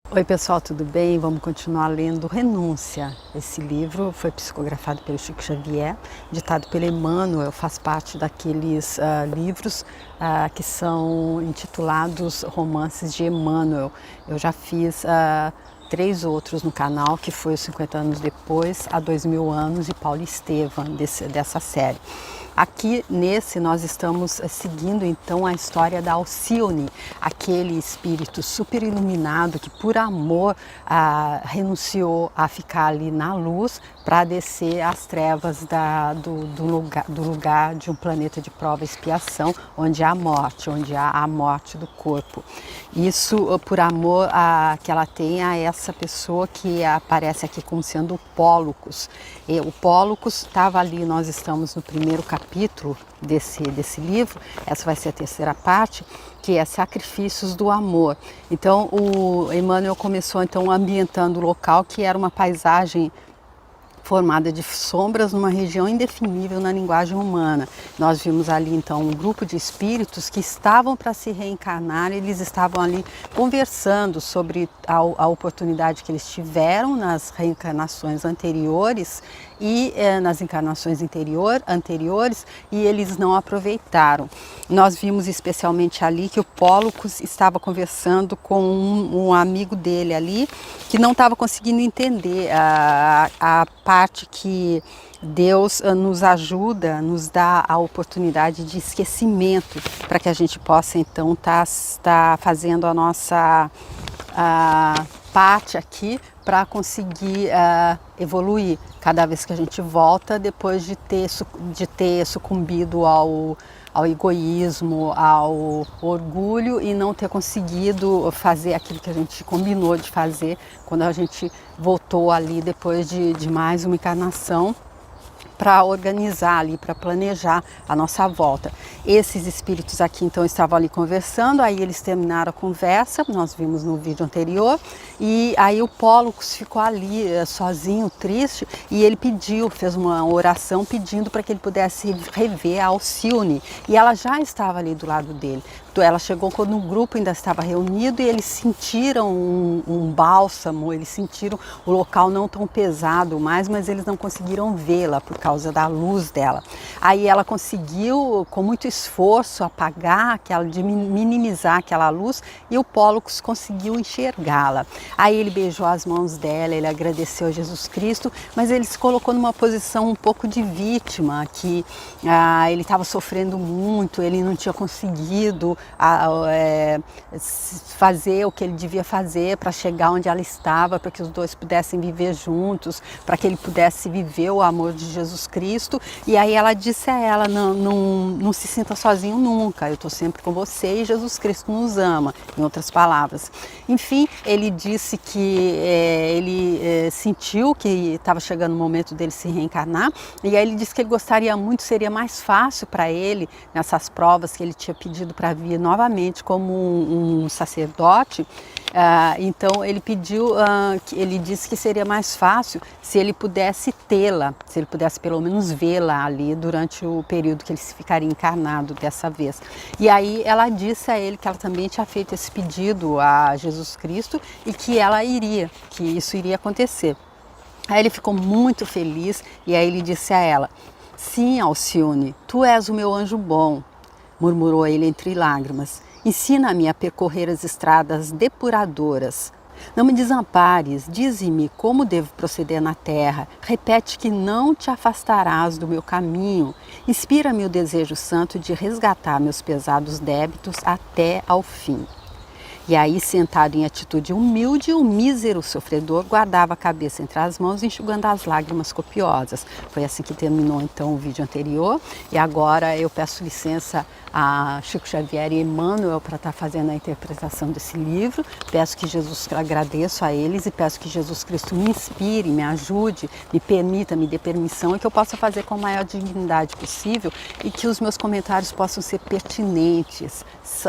Oi pessoal, tudo bem? Vamos continuar lendo Renúncia. Esse livro foi psicografado pelo Chico Xavier, ditado pelo Emmanuel, faz parte daqueles livros que são intitulados Romances de Emmanuel. Eu já fiz 3 outros no canal, que foi os 50 anos depois, a 2000 anos e Paulo Estevam, dessa série. Aqui nesse nós estamos seguindo então a história da Alcione, aquele espírito super iluminado que por amor renunciou a ficar ali na luz para descer às trevas do lugar de um planeta de prova e expiação, onde há morte, onde há a morte do corpo. Isso por amor que ela tem a essa pessoa que aparece aqui como sendo o Pólocos. E o Pólocos estava ali, nós estamos no primeiro capítulo desse livro, essa vai ser a terceira parte, que é Sacrifícios do Amor. Então o Emmanuel começou então ambientando o local, que era uma paisagem formada de sombras numa região indefinível na linguagem humana. Nós vimos ali então um grupo de espíritos que estavam para se reencarnar, eles estavam ali conversando sobre a oportunidade que eles tiveram nas reencarnações anteriores e nas encarnações anteriores, e eles não aproveitaram. Nós vimos especialmente ali que o Pólocos estava conversando com um amigo dele ali, que não estava conseguindo entender a parte que Deus nos ajuda, nos dá a oportunidade de esquecimento, para que a gente possa então tá fazendo a nossa parte aqui para conseguir evoluir cada vez que a gente volta, depois de ter sucumbido ao egoísmo, ao orgulho e não ter conseguido fazer aquilo que a gente combinou de fazer quando a gente voltou ali depois de mais uma encarnação, para organizar ali, para planejar a nossa volta. Esses espíritos aqui então estavam ali conversando, aí eles terminaram a conversa, nós vimos no vídeo anterior, e aí o Pólocos ficou ali sozinho, triste, e ele fez uma oração pedindo para que ele pudesse rever a Alcione, e ela já estava ali do lado dele. Ela chegou quando o grupo ainda estava reunido e eles sentiram um bálsamo, eles sentiram o local não tão pesado mais, mas eles não conseguiram vê-la por causa da luz dela. Aí ela conseguiu, com muito esforço, apagar, minimizar aquela luz, e o Pólocos conseguiu enxergá-la. Aí ele beijou as mãos dela, ele agradeceu a Jesus Cristo, mas ele se colocou numa posição um pouco de vítima, que ele estava sofrendo muito, ele não tinha conseguido fazer o que ele devia fazer para chegar onde ela estava, para que os dois pudessem viver juntos, para que ele pudesse viver o amor de Jesus Cristo. E aí ela disse a ela, não se sinta sozinho nunca, eu estou sempre com você e Jesus Cristo nos ama, em outras palavras. Enfim, ele disse que ele sentiu que estava chegando o momento dele se reencarnar, e aí ele disse que ele gostaria muito, seria mais fácil para ele, nessas provas que ele tinha pedido para vir novamente como um sacerdote. Então ele ele disse que seria mais fácil se ele pudesse tê-la, se ele pudesse pelo menos vê-la ali durante o período que ele ficaria encarnado dessa vez. E aí ela disse a ele que ela também tinha feito esse pedido a Jesus Cristo e que isso iria acontecer. Aí ele ficou muito feliz e aí ele disse a ela: "Sim, Alcione, tu és o meu anjo bom", murmurou ele entre lágrimas. "Ensina-me a percorrer as estradas depuradoras. Não me desampares, dize-me como devo proceder na terra. Repete que não te afastarás do meu caminho. Inspira-me o desejo santo de resgatar meus pesados débitos até ao fim." E aí, sentado em atitude humilde, o mísero sofredor guardava a cabeça entre as mãos, enxugando as lágrimas copiosas. Foi assim que terminou então o vídeo anterior. E agora eu peço licença a Chico Xavier e Emmanuel para estar fazendo a interpretação desse livro. Agradeço a eles e peço que Jesus Cristo me inspire, me ajude, me permita, me dê permissão e que eu possa fazer com a maior dignidade possível e que os meus comentários possam ser pertinentes,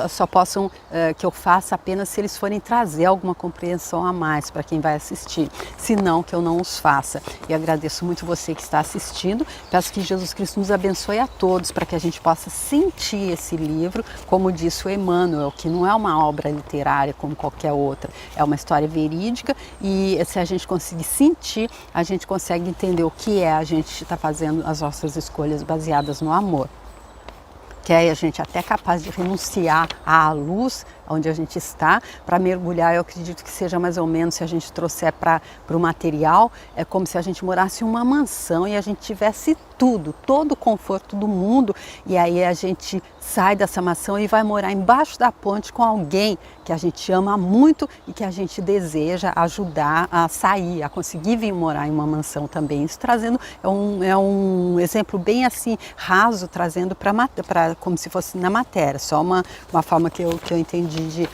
só possam que eu faça apenas se eles forem trazer alguma compreensão a mais para quem vai assistir, senão que eu não os faça. E agradeço muito você que está assistindo, peço que Jesus Cristo nos abençoe a todos para que a gente possa sentir esse livro, como disse o Emmanuel, que não é uma obra literária como qualquer outra, é uma história verídica e se a gente conseguir sentir, a gente consegue entender o que é a gente está fazendo as nossas escolhas baseadas no amor. Que aí a gente é até capaz de renunciar à luz onde a gente está para mergulhar. Eu acredito que seja mais ou menos, se a gente trouxer para o material, é como se a gente morasse em uma mansão e a gente tivesse tudo, todo o conforto do mundo, e aí a gente sai dessa mansão e vai morar embaixo da ponte com alguém que a gente ama muito e que a gente deseja ajudar a sair, a conseguir vir morar em uma mansão também. Isso trazendo, é um exemplo bem assim, raso, trazendo para como se fosse na matéria, só uma forma que eu entendi de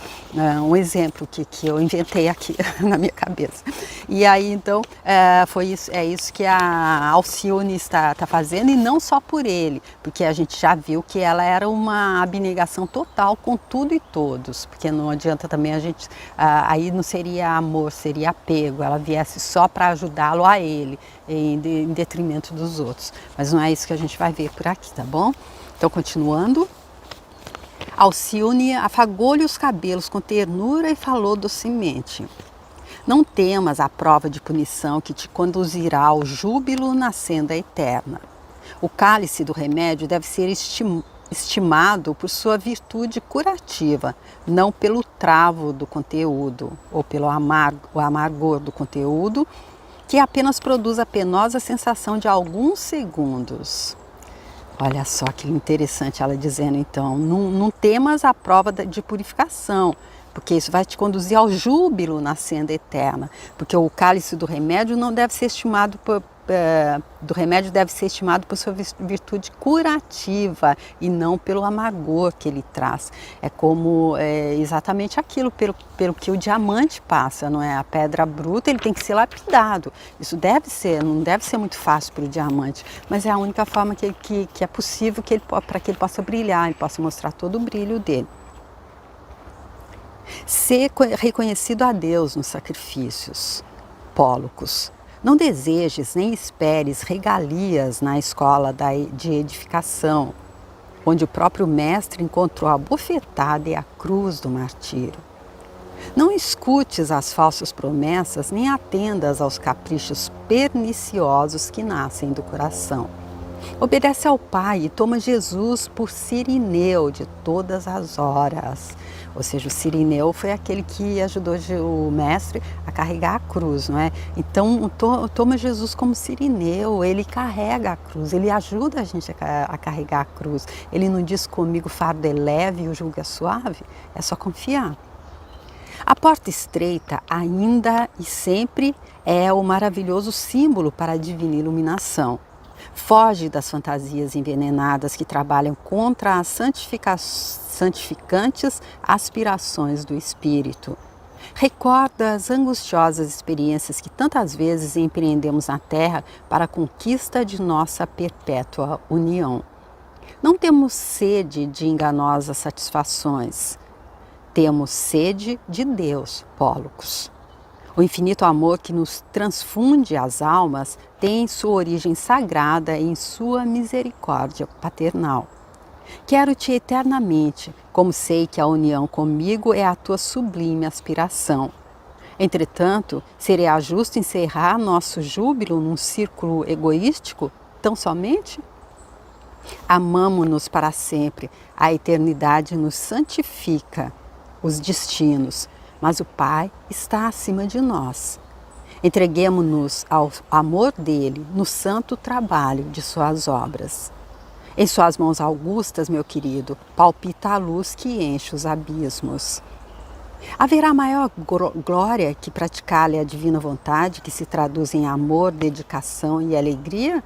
um exemplo que eu inventei aqui na minha cabeça. E aí então é isso que a Alcione está fazendo, e não só por ele, porque a gente já viu que ela era uma abnegação total com tudo e todos, porque não adianta também a gente, aí não seria amor, seria apego, ela viesse só para ajudá-lo a ele, em detrimento dos outros. Mas não é isso que a gente vai ver por aqui, tá bom? Então, continuando. Alcione afagou-lhe os cabelos com ternura e falou docemente: não temas a prova de punição que te conduzirá ao júbilo na senda eterna. O cálice do remédio deve ser estimado por sua virtude curativa, não pelo travo do conteúdo ou pelo amargor do conteúdo, que apenas produz a penosa sensação de alguns segundos. Olha só que interessante ela dizendo então, não temas a prova de purificação, porque isso vai te conduzir ao júbilo na senda eterna, porque o cálice do remédio não deve ser estimado por sua virtude curativa e não pelo amargor que ele traz. É como exatamente aquilo pelo que o diamante passa, não é? A pedra bruta, ele tem que ser lapidado. Isso não deve ser muito fácil para o diamante, mas é a única forma que é possível para que ele possa brilhar, ele possa mostrar todo o brilho dele. Ser reconhecido a Deus nos sacrifícios, Pólocos. Não desejes nem esperes regalias na escola de edificação, onde o próprio mestre encontrou a bofetada e a cruz do martírio. Não escutes as falsas promessas, nem atendas aos caprichos perniciosos que nascem do coração. Obedece ao Pai e toma Jesus por Cirineu de todas as horas. Ou seja, o Cirineu foi aquele que ajudou o mestre a carregar a cruz, não é? Então, toma Jesus como Cirineu, ele carrega a cruz, ele ajuda a gente a carregar a cruz. Ele não diz comigo, o fardo é leve e o jugo é suave, é só confiar. A porta estreita ainda e sempre é o maravilhoso símbolo para a divina iluminação. Foge das fantasias envenenadas que trabalham contra as santificantes aspirações do espírito. Recorda as angustiosas experiências que tantas vezes empreendemos na Terra para a conquista de nossa perpétua união. Não temos sede de enganosas satisfações. Temos sede de Deus, Pólocos. O infinito amor que nos transfunde as almas tem sua origem sagrada em sua misericórdia paternal. Quero-te eternamente, como sei que a união comigo é a tua sublime aspiração. Entretanto, seria justo encerrar nosso júbilo num círculo egoístico, tão somente? Amamo-nos para sempre, a eternidade nos santifica os destinos, mas o Pai está acima de nós. Entreguemo-nos ao amor dele no santo trabalho de suas obras. Em suas mãos augustas, meu querido, palpita a luz que enche os abismos. Haverá maior glória que praticar-lhe a divina vontade, que se traduz em amor, dedicação e alegria?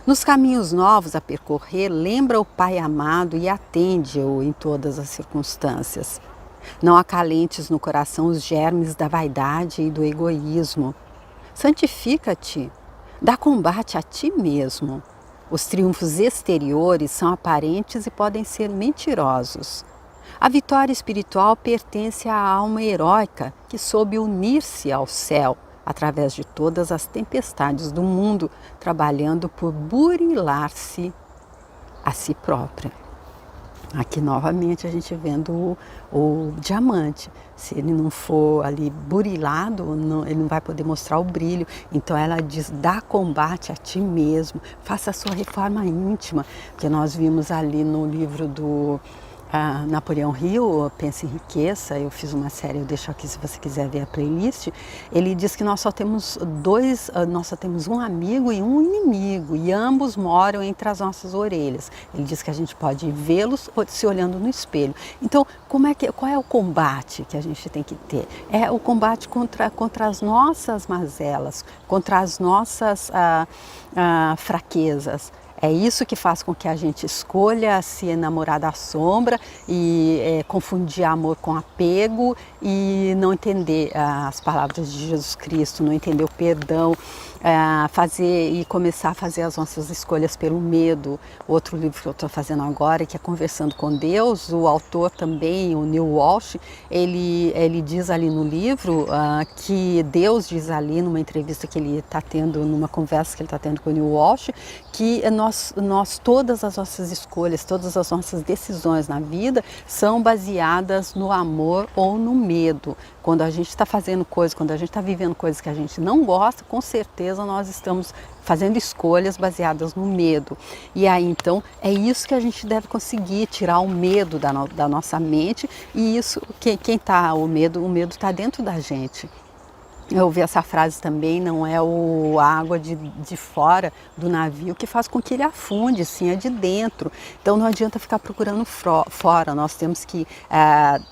Nos caminhos novos a percorrer, lembra o Pai amado e atende-o em todas as circunstâncias. Não acalentes no coração os germes da vaidade e do egoísmo. Santifica-te, dá combate a ti mesmo. Os triunfos exteriores são aparentes e podem ser mentirosos. A vitória espiritual pertence à alma heróica que soube unir-se ao céu através de todas as tempestades do mundo, trabalhando por burilar-se a si própria. Aqui novamente a gente vendo o diamante. Se ele não for ali burilado, ele não vai poder mostrar o brilho. Então ela diz, dá combate a ti mesmo, faça a sua reforma íntima. Que nós vimos ali no livro do Napoleão Hill, Pensa e Enriqueça. Eu fiz uma série, eu deixo aqui se você quiser ver a playlist. Ele diz que nós só temos um amigo e um inimigo, e ambos moram entre as nossas orelhas. Ele diz que a gente pode vê-los se olhando no espelho. Então, qual é o combate que a gente tem que ter? É o combate contra as nossas mazelas, contra as nossas fraquezas. É isso que faz com que a gente escolha se enamorar da sombra e confundir amor com apego e não entender as palavras de Jesus Cristo, não entender o perdão, começar a fazer as nossas escolhas pelo medo. Outro livro que eu estou fazendo agora, que é Conversando com Deus, o autor também, o Neil Walsh, ele diz ali no livro que Deus diz ali numa entrevista que ele está tendo, numa conversa que ele está tendo com o Neil Walsh, que nós todas as nossas escolhas, todas as nossas decisões na vida são baseadas no amor ou no medo. Quando a gente está fazendo coisas, quando a gente está vivendo coisas que a gente não gosta, com certeza nós estamos fazendo escolhas baseadas no medo. E aí então é isso que a gente deve conseguir, tirar o medo da nossa mente. E isso, quem está, o medo está dentro da gente. Eu ouvi essa frase também, não é a água de fora do navio que faz com que ele afunde, sim, é de dentro. Então não adianta ficar procurando fora, nós temos que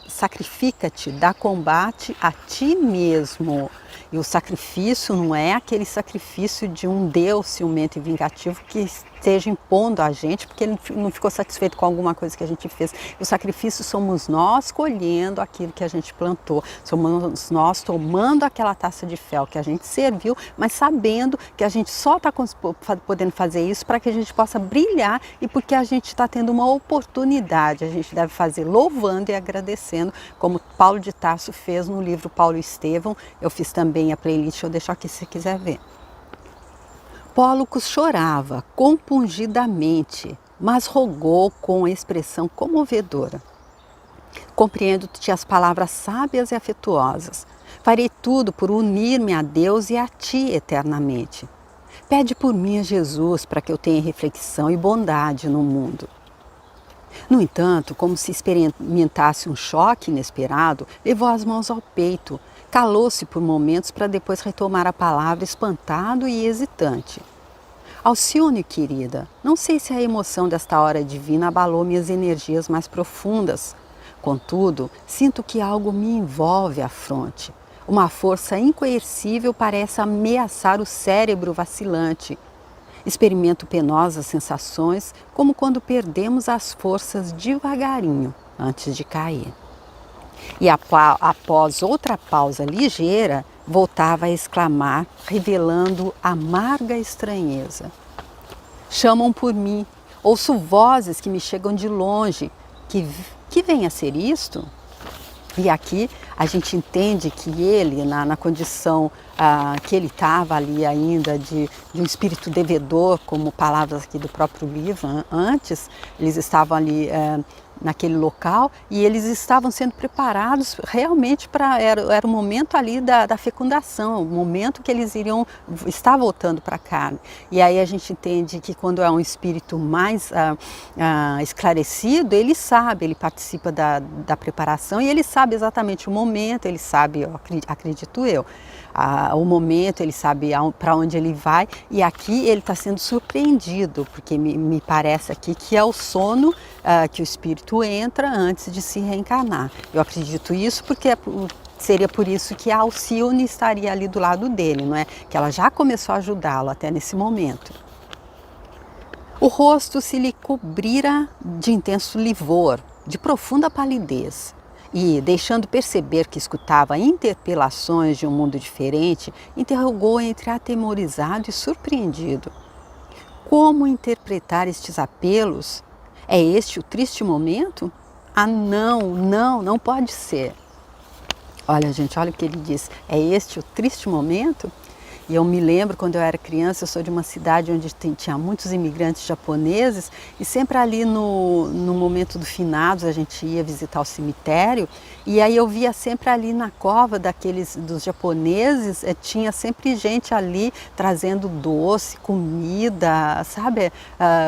sacrifica-te, dá combate a ti mesmo. E o sacrifício não é aquele sacrifício de um Deus ciumento e vingativo que esteja impondo a gente porque ele não ficou satisfeito com alguma coisa que a gente fez. O sacrifício somos nós colhendo aquilo que a gente plantou, somos nós tomando aquela taça de fel que a gente serviu, mas sabendo que a gente só está podendo fazer isso para que a gente possa brilhar e porque a gente está tendo uma oportunidade. A gente deve fazer louvando e agradecendo, como Paulo de Tarso fez no livro Paulo e Estevão. Eu fiz também a playlist, eu deixo aqui se quiser ver. Pólucos chorava compungidamente, mas rogou com expressão comovedora. Compreendo-te as palavras sábias e afetuosas. Farei tudo por unir-me a Deus e a ti eternamente. Pede por mim a Jesus para que eu tenha reflexão e bondade no mundo. No entanto, como se experimentasse um choque inesperado, levou as mãos ao peito, calou-se por momentos para depois retomar a palavra espantado e hesitante. Alcione, querida, não sei se a emoção desta hora divina abalou minhas energias mais profundas. Contudo, sinto que algo me envolve à fronte. Uma força incoercível parece ameaçar o cérebro vacilante. Experimento penosas sensações, como quando perdemos as forças devagarinho antes de cair. E após outra pausa ligeira, voltava a exclamar, revelando amarga estranheza. Chamam por mim, ouço vozes que me chegam de longe. Que vem a ser isto? E aqui a gente entende que ele, na condição que ele estava ali ainda de um espírito devedor, como palavras aqui do próprio livro antes, eles estavam ali naquele local e eles estavam sendo preparados realmente era o momento ali da fecundação, o momento que eles iriam estar voltando para a carne. E aí a gente entende que quando é um espírito mais esclarecido, ele sabe, ele participa da preparação e ele sabe exatamente o momento, ele sabe, acredito eu, o momento, ele sabe para onde ele vai, e aqui ele está sendo surpreendido, porque me parece aqui que é o sono que o espírito entra antes de se reencarnar. Eu acredito isso porque seria por isso que a Alcione estaria ali do lado dele, não é? Que ela já começou a ajudá-lo até nesse momento. O rosto se lhe cobrira de intenso livor, de profunda palidez. E, deixando perceber que escutava interpelações de um mundo diferente, interrogou entre atemorizado e surpreendido. Como interpretar estes apelos? É este o triste momento? Ah, não pode ser. Olha, gente, olha o que ele diz. É este o triste momento? E eu me lembro quando eu era criança, eu sou de uma cidade onde tinha muitos imigrantes japoneses e sempre ali no momento do finados a gente ia visitar o cemitério e aí eu via sempre ali na cova dos japoneses, tinha sempre gente ali trazendo doce, comida, sabe,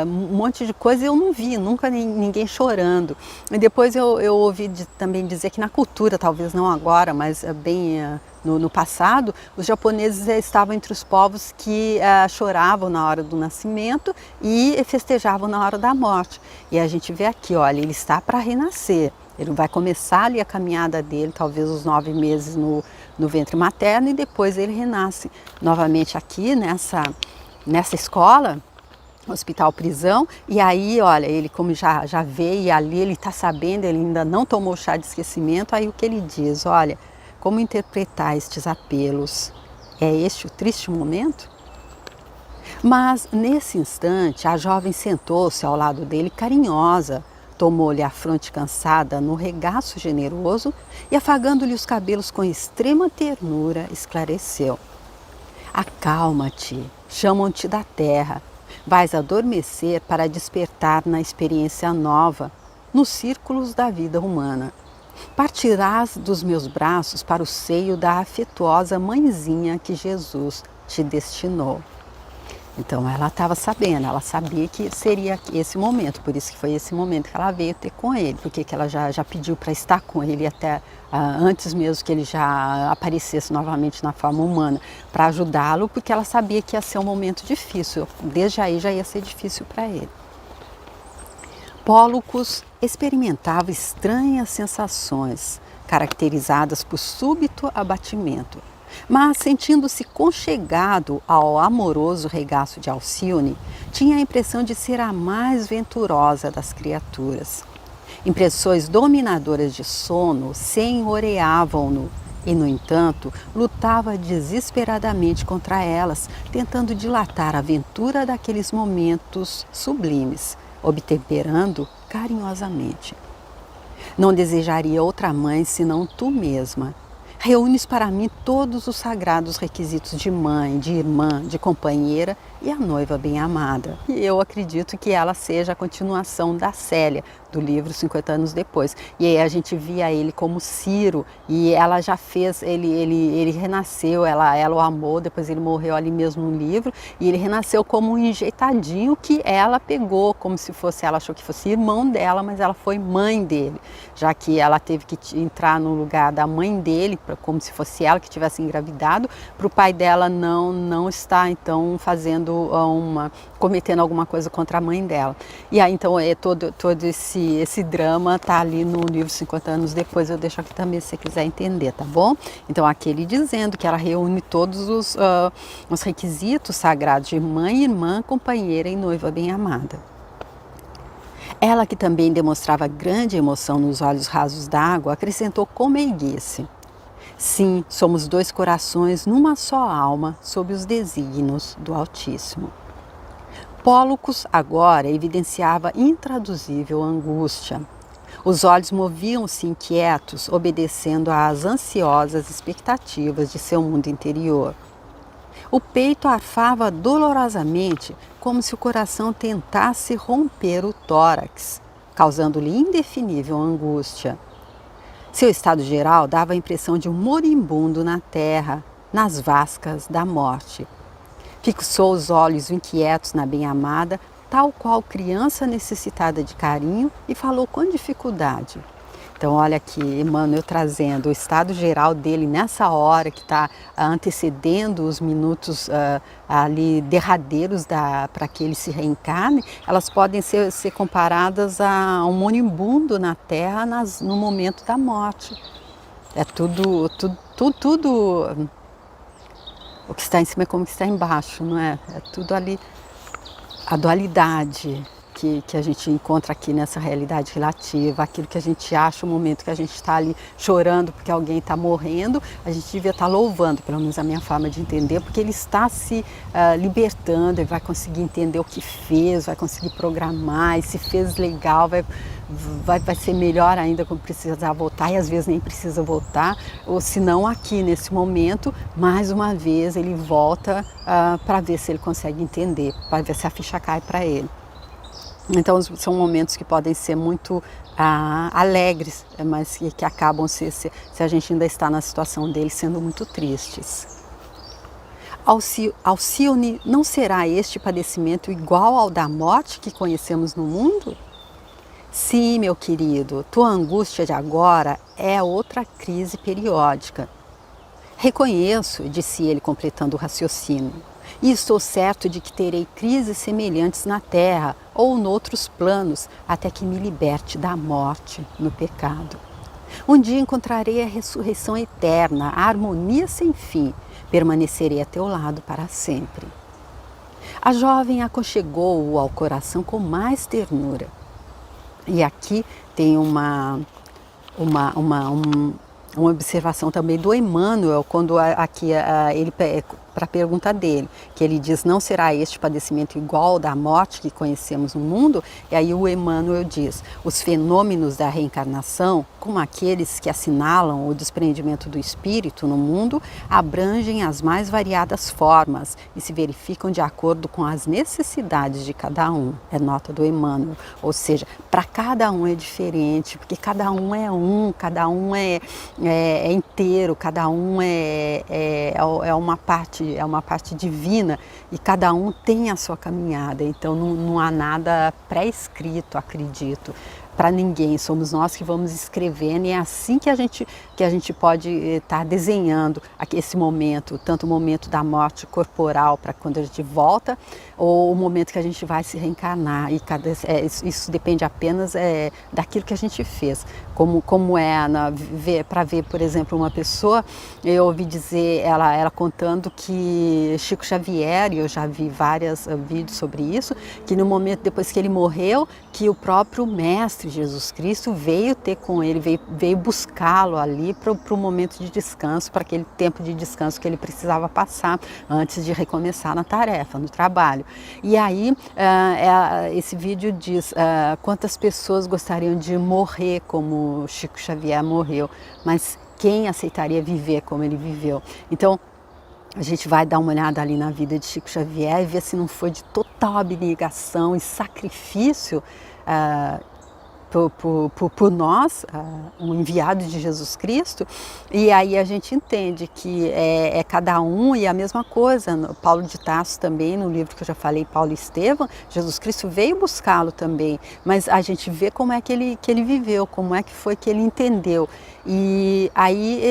um monte de coisa e eu não vi, nunca ninguém chorando. E depois eu ouvi também dizer que na cultura, talvez não agora, mas bem no passado, os japoneses estavam entre os povos que choravam na hora do nascimento e festejavam na hora da morte. E a gente vê aqui, olha, ele está para renascer. Ele vai começar ali a caminhada dele, talvez os 9 meses no ventre materno, e depois ele renasce novamente aqui nessa escola, hospital prisão, e aí, olha, ele como já veio e ali ele está sabendo, ele ainda não tomou chá de esquecimento, aí o que ele diz, olha, como interpretar estes apelos? É este o triste momento? Mas nesse instante a jovem sentou-se ao lado dele carinhosa, tomou-lhe a fronte cansada no regaço generoso e afagando-lhe os cabelos com extrema ternura, esclareceu. Acalma-te, chamam-te da terra, vais adormecer para despertar na experiência nova, nos círculos da vida humana. Partirás dos meus braços para o seio da afetuosa mãezinha que Jesus te destinou. Então ela estava sabendo, ela sabia que seria esse momento, por isso que foi esse momento que ela veio ter com ele, porque que ela já pediu para estar com ele até antes mesmo que ele já aparecesse novamente na forma humana, para ajudá-lo, porque ela sabia que ia ser um momento difícil, desde aí já ia ser difícil para ele. Pólocos experimentava estranhas sensações, caracterizadas por súbito abatimento, mas sentindo-se conchegado ao amoroso regaço de Alcione, tinha a impressão de ser a mais venturosa das criaturas. Impressões dominadoras de sono senhoreavam-no e, no entanto, lutava desesperadamente contra elas, tentando dilatar a aventura daqueles momentos sublimes, obtemperando carinhosamente. Não desejaria outra mãe senão tu mesma. Reúnes para mim todos os sagrados requisitos de mãe, de irmã, de companheira e a noiva bem-amada. E eu acredito que ela seja a continuação da Célia, do livro 50 anos depois. E aí a gente via ele como Ciro e ela já fez, ele renasceu, ela o amou, depois ele morreu ali mesmo no livro e ele renasceu como um enjeitadinho que ela pegou, como se fosse, ela achou que fosse irmão dela, mas ela foi mãe dele, já que ela teve que entrar no lugar da mãe dele, como se fosse ela que tivesse engravidado, para o pai dela não estar então cometendo alguma coisa contra a mãe dela. E aí então todo esse drama tá ali no livro 50 anos depois, eu deixo aqui também se você quiser entender, tá bom? Então aqui ele dizendo que ela reúne todos os requisitos sagrados de mãe, irmã, companheira e noiva bem-amada. Ela, que também demonstrava grande emoção nos olhos rasos d'água, acrescentou com meiguice: sim, somos 2 corações numa só alma, sob os desígnios do Altíssimo. Pólocos agora evidenciava intraduzível angústia. Os olhos moviam-se inquietos, obedecendo às ansiosas expectativas de seu mundo interior. O peito arfava dolorosamente, como se o coração tentasse romper o tórax, causando-lhe indefinível angústia. Seu estado geral dava a impressão de um moribundo na terra, nas vascas da morte. Fixou os olhos inquietos na bem-amada, tal qual criança necessitada de carinho, e falou com dificuldade. Então olha aqui Emmanuel trazendo o estado geral dele nessa hora que está antecedendo os minutos ali derradeiros para que ele se reencarne, elas podem ser comparadas a um moribundo na terra no momento da morte. É tudo o que está em cima é como o que está embaixo, não é? É tudo ali a dualidade que a gente encontra aqui nessa realidade relativa, aquilo que a gente acha, o momento que a gente está ali chorando porque alguém está morrendo, a gente devia estar louvando, pelo menos a minha forma de entender, porque ele está se libertando, ele vai conseguir entender o que fez, vai conseguir programar, e se fez legal, vai ser melhor ainda quando precisar voltar, e às vezes nem precisa voltar, ou se não aqui nesse momento, mais uma vez ele volta para ver se ele consegue entender, para ver se a ficha cai para ele. Então são momentos que podem ser muito alegres, mas que acabam se a gente ainda está na situação deles sendo muito tristes. Alcione, não será este padecimento igual ao da morte que conhecemos no mundo? Sim, meu querido, tua angústia de agora é outra crise periódica. Reconheço, disse ele completando o raciocínio, e estou certo de que terei crises semelhantes na terra ou noutros planos até que me liberte da morte no pecado. Um dia encontrarei a ressurreição eterna, a harmonia sem fim, permanecerei a teu lado para sempre. A jovem aconchegou-o ao coração com mais ternura. E aqui tem uma observação também do Emmanuel, quando aqui ele, para a pergunta dele, que ele diz, não será este padecimento igual ao da morte que conhecemos no mundo? E aí o Emmanuel diz, os fenômenos da reencarnação, como aqueles que assinalam o desprendimento do espírito no mundo, abrangem as mais variadas formas e se verificam de acordo com as necessidades de cada um, é nota do Emmanuel, ou seja, para cada um é diferente, porque cada um é cada um é inteiro, cada um é uma parte divina e cada um tem a sua caminhada, então não há nada pré-escrito, acredito, para ninguém, somos nós que vamos escrevendo e é assim que a gente pode estar desenhando esse momento, tanto o momento da morte corporal para quando a gente volta, ou o momento que a gente vai se reencarnar, e isso depende apenas daquilo que a gente fez, como para ver, por exemplo, uma pessoa, eu ouvi dizer, ela contando que Chico Xavier, e eu já vi vários vídeos sobre isso, que no momento depois que ele morreu, que o próprio Mestre Jesus Cristo veio ter com ele, veio buscá-lo ali para o momento de descanso, para aquele tempo de descanso que ele precisava passar antes de recomeçar na tarefa, no trabalho. E aí esse vídeo diz quantas pessoas gostariam de morrer como Chico Xavier morreu, mas quem aceitaria viver como ele viveu? Então, a gente vai dar uma olhada ali na vida de Chico Xavier e ver se não foi de total abnegação e sacrifício por nós, um enviado de Jesus Cristo, e aí a gente entende que é cada um, e a mesma coisa, Paulo de Tarso também, no livro que eu já falei, Paulo e Estevão, Jesus Cristo veio buscá-lo também, mas a gente vê como é que ele viveu, como é que foi que ele entendeu, e aí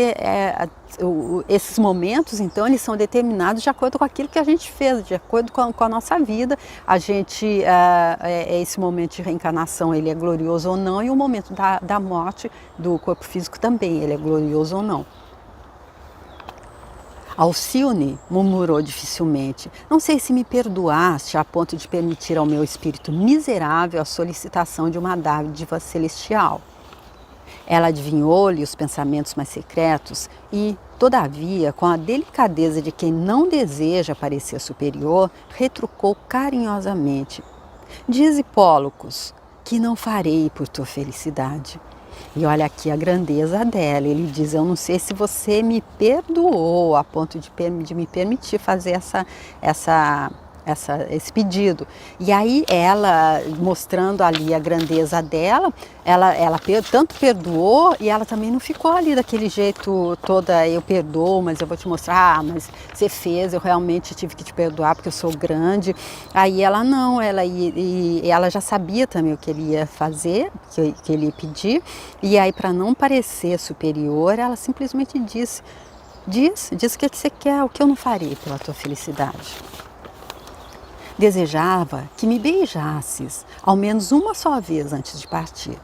esses momentos, então, eles são determinados de acordo com aquilo que a gente fez, de acordo com a nossa vida. A gente, esse momento de reencarnação, ele é glorioso ou não, e o momento da morte do corpo físico também, ele é glorioso ou não. Alcione murmurou dificilmente, não sei se me perdoaste a ponto de permitir ao meu espírito miserável a solicitação de uma dádiva celestial. Ela adivinhou-lhe os pensamentos mais secretos e, todavia, com a delicadeza de quem não deseja parecer superior, retrucou carinhosamente. Diz, Hipólocos, que não farei por tua felicidade. E olha aqui a grandeza dela, ele diz, eu não sei se você me perdoou a ponto de me permitir fazer esse pedido. E aí ela, mostrando ali a grandeza dela, ela tanto perdoou e ela também não ficou ali daquele jeito toda, eu perdoo, mas eu vou te mostrar, mas você fez, eu realmente tive que te perdoar porque eu sou grande. Aí ela não, ela já sabia também o que ele ia fazer, que ele ia pedir, e aí para não parecer superior, ela simplesmente disse o que você quer, o que eu não farei pela tua felicidade. Desejava que me beijasses, ao menos uma só vez antes de partir.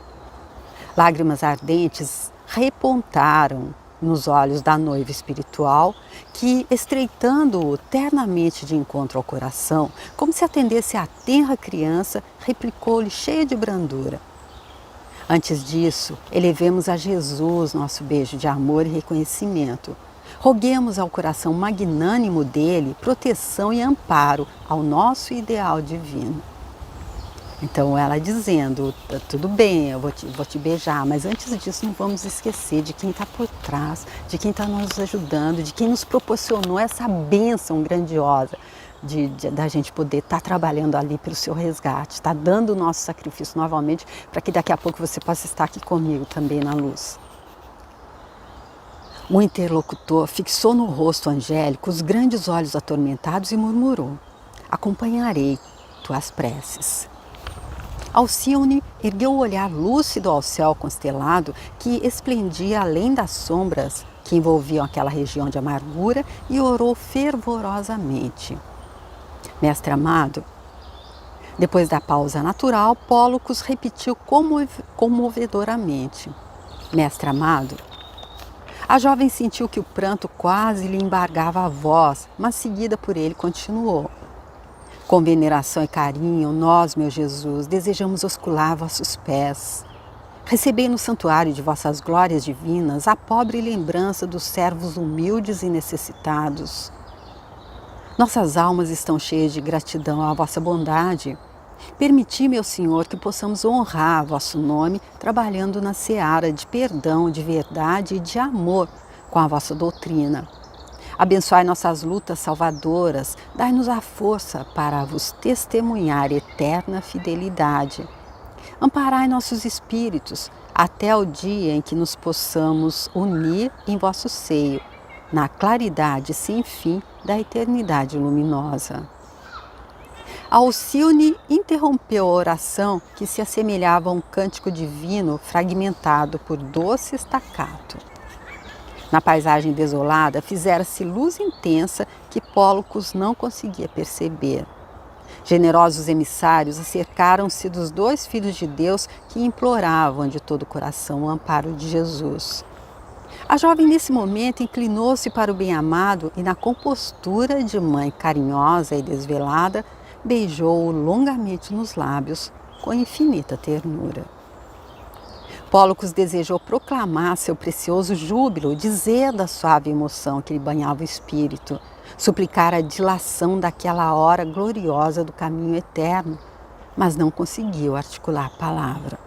Lágrimas ardentes repontaram nos olhos da noiva espiritual, que, estreitando-o ternamente de encontro ao coração, como se atendesse à tenra criança, replicou-lhe cheia de brandura: antes disso, elevemos a Jesus nosso beijo de amor e reconhecimento. Roguemos ao coração magnânimo dele proteção e amparo ao nosso ideal divino. Então ela dizendo: tudo bem, eu vou te beijar, mas antes disso não vamos esquecer de quem está por trás, de quem está nos ajudando, de quem nos proporcionou essa bênção grandiosa da gente poder estar trabalhando ali pelo seu resgate, tá dando o nosso sacrifício novamente, para que daqui a pouco você possa estar aqui comigo também na luz. O interlocutor fixou no rosto angélico os grandes olhos atormentados e murmurou: acompanharei tuas preces. Alcione ergueu o olhar lúcido ao céu constelado que esplendia além das sombras que envolviam aquela região de amargura e orou fervorosamente: mestre amado. Depois da pausa natural, Pólocos repetiu comovedoramente: mestre amado. A jovem sentiu que o pranto quase lhe embargava a voz, mas seguida por ele continuou: com veneração e carinho, nós, meu Jesus, desejamos oscular vossos pés. Recebei no santuário de vossas glórias divinas a pobre lembrança dos servos humildes e necessitados. Nossas almas estão cheias de gratidão à vossa bondade. Permiti, meu Senhor, que possamos honrar vosso nome trabalhando na seara de perdão, de verdade e de amor com a vossa doutrina. Abençoai nossas lutas salvadoras, dai-nos a força para vos testemunhar eterna fidelidade. Amparai nossos espíritos até o dia em que nos possamos unir em vosso seio, na claridade sem fim da eternidade luminosa. Alcione interrompeu a oração que se assemelhava a um cântico divino fragmentado por doce staccato. Na paisagem desolada, fizera-se luz intensa que Pólocos não conseguia perceber. Generosos emissários acercaram-se dos dois filhos de Deus que imploravam de todo o coração o amparo de Jesus. A jovem, nesse momento, inclinou-se para o bem-amado e, na compostura de mãe carinhosa e desvelada, beijou-o longamente nos lábios, com infinita ternura. Pólocos desejou proclamar seu precioso júbilo, dizer da suave emoção que lhe banhava o espírito, suplicar a dilação daquela hora gloriosa do caminho eterno, mas não conseguiu articular palavra.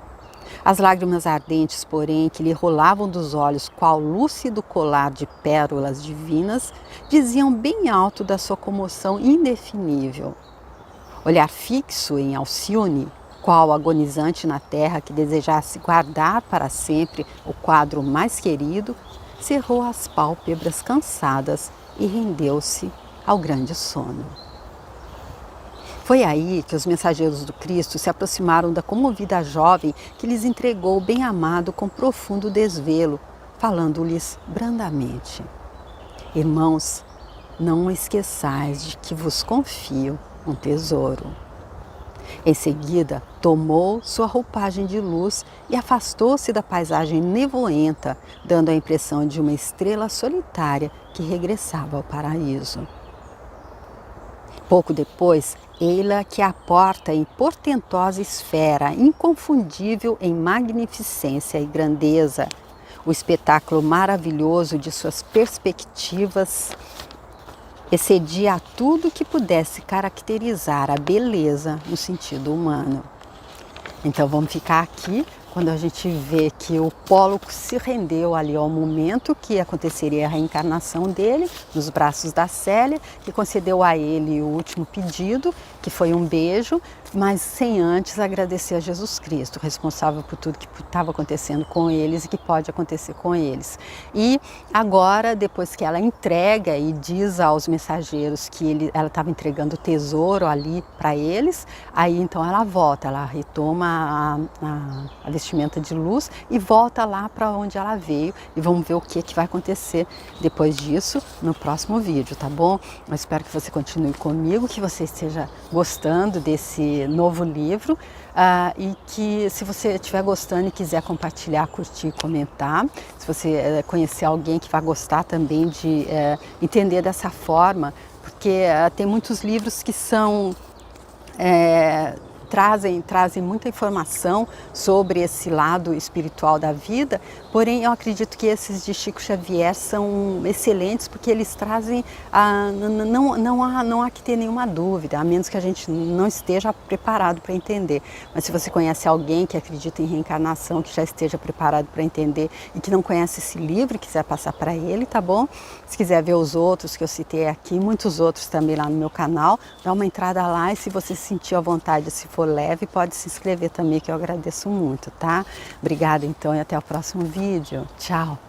As lágrimas ardentes, porém, que lhe rolavam dos olhos qual lúcido colar de pérolas divinas, diziam bem alto da sua comoção indefinível. Olhar fixo em Alcione, qual agonizante na terra que desejasse guardar para sempre o quadro mais querido, cerrou as pálpebras cansadas e rendeu-se ao grande sono. Foi aí que os mensageiros do Cristo se aproximaram da comovida jovem que lhes entregou o bem-amado com profundo desvelo, falando-lhes brandamente: irmãos, não esqueçais de que vos confio um tesouro. Em seguida, tomou sua roupagem de luz e afastou-se da paisagem nevoenta, dando a impressão de uma estrela solitária que regressava ao paraíso. Pouco depois, eis-la que aporta em portentosa esfera, inconfundível em magnificência e grandeza, o espetáculo maravilhoso de suas perspectivas excedia a tudo que pudesse caracterizar a beleza no sentido humano. Então vamos ficar aqui quando a gente vê que o Pólocos se rendeu ali ao momento que aconteceria a reencarnação dele, nos braços da Célia, que concedeu a ele o último pedido, que foi um beijo, mas sem antes agradecer a Jesus Cristo, responsável por tudo que estava acontecendo com eles e que pode acontecer com eles. E agora, depois que ela entrega e diz aos mensageiros que ela estava entregando o tesouro ali para eles, aí então ela volta, ela retoma a vestimenta de luz e volta lá para onde ela veio, e vamos ver o que vai acontecer depois disso no próximo vídeo, tá bom? Eu espero que você continue comigo, que você esteja gostando desse novo livro, e que, se você estiver gostando e quiser compartilhar, curtir, comentar, se você conhecer alguém que vai gostar também de entender dessa forma, porque tem muitos livros que são trazem muita informação sobre esse lado espiritual da vida, porém eu acredito que esses de Chico Xavier são excelentes, porque eles trazem, não há que ter nenhuma dúvida, a menos que a gente não esteja preparado para entender. Mas se você conhece alguém que acredita em reencarnação, que já esteja preparado para entender e que não conhece esse livro e quiser passar para ele, tá bom? Se quiser ver os outros que eu citei aqui, muitos outros também lá no meu canal, dá uma entrada lá, e se você sentir à vontade, se for leve, pode se inscrever também, que eu agradeço muito, tá? Obrigada então, e até o próximo vídeo. Tchau!